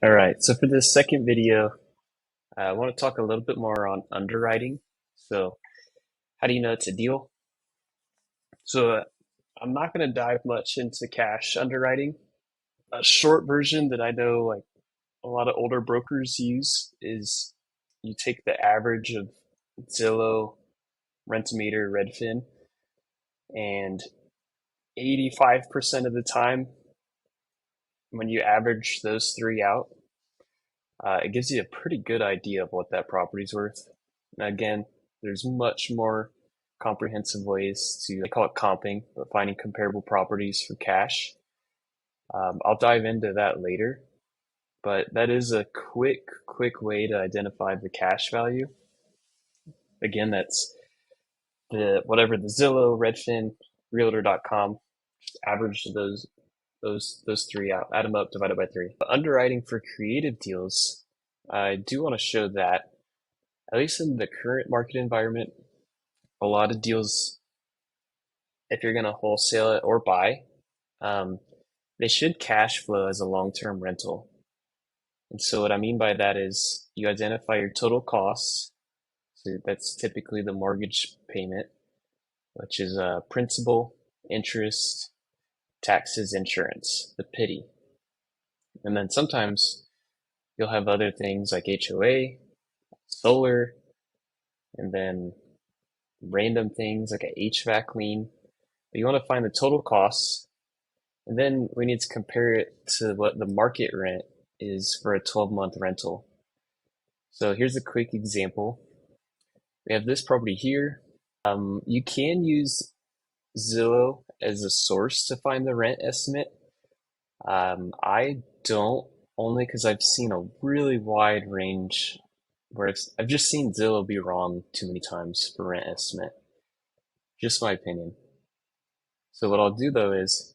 All right, so for this second video, I want to talk a little bit more on underwriting. So, how do you know it's a deal? So, I'm not going to dive much into cash underwriting. A short version that I know like a lot of older brokers use is you take the average of Zillow, Rent-A-Meter, Redfin, and 85% of the time, when you average those three out, it gives you a pretty good idea of what that property's worth. And again, there's much more comprehensive ways to, I call it comping, but finding comparable properties for cash. I'll dive into that later, but that is a quick way to identify the cash value. Again, that's the whatever the Zillow, Redfin, Realtor.com, just average those three out, add them up, divided by three. But underwriting for creative deals, I do want to show that at least in the current market environment, a lot of deals, if you're going to wholesale it or buy, um, they should cash flow as a long-term rental. And so what I mean by that is you identify your total costs. So that's typically the mortgage payment, which is principal, interest, taxes, insurance, the PITI. And then sometimes you'll have other things like HOA, solar, and then random things like a HVAC lien. But you want to find the total costs, and then we need to compare it to what the market rent is for a 12-month rental. So here's a quick example. We have this property here. You can use Zillow as a source to find the rent estimate. I don't, only because I've seen a really wide range where I've just seen Zillow be wrong too many times for rent estimate. Just my opinion. So what I'll do though is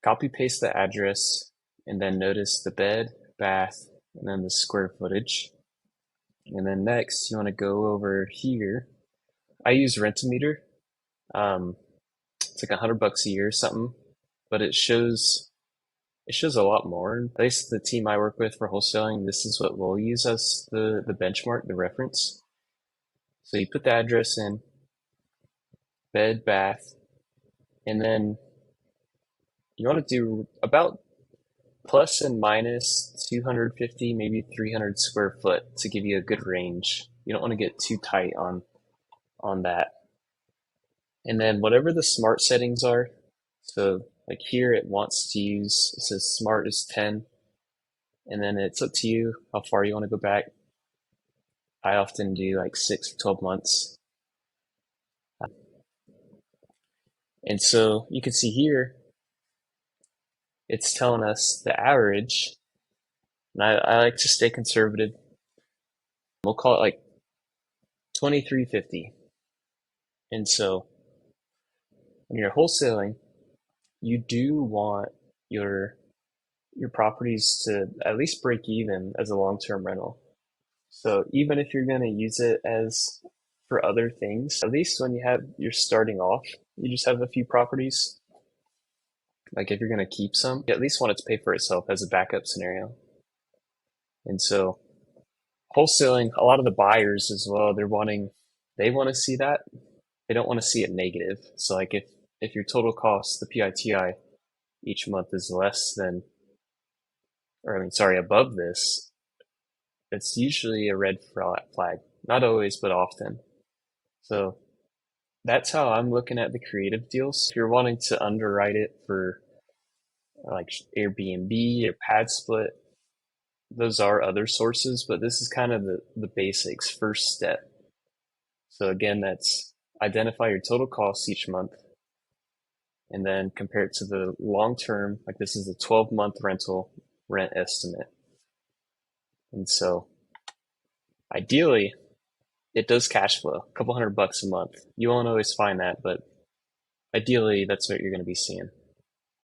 copy paste the address and then notice the bed, bath, and then the square footage. And then next you want to go over here. I use Rent-A-Meter. It's like $100 a year or something, but it shows a lot more. At least the team I work with for wholesaling, this is what we'll use as the benchmark, the reference. So you put the address in, bed, bath, and then you want to do about plus and minus 250, maybe 300 square foot to give you a good range. You don't want to get too tight on that. And then whatever the smart settings are, so like here it wants to use, it says smart is 10, and then it's up to you how far you want to go back. I often do like 6 or 12 months. And so you can see here, it's telling us the average, and I like to stay conservative. We'll call it like 2350. And so when you're wholesaling, you do want your properties to at least break even as a long-term rental. So even if you're going to use it as for other things, at least when you're starting off, you just have a few properties. Like if you're going to keep some, you at least want it to pay for itself as a backup scenario. And so wholesaling, a lot of the buyers as well, they want to see that. They don't want to see it negative. So like if your total cost, the PITI each month is less than, above this, it's usually a red flag. Not always, but often. So that's how I'm looking at the creative deals. If you're wanting to underwrite it for like Airbnb or PadSplit, those are other sources, but this is kind of the basics, first step. So again, that's identify your total costs each month and then compare it to the long term, like this is a 12-month rental rent estimate. And so ideally, it does cash flow, a couple $100 a month. You won't always find that, but ideally, that's what you're going to be seeing.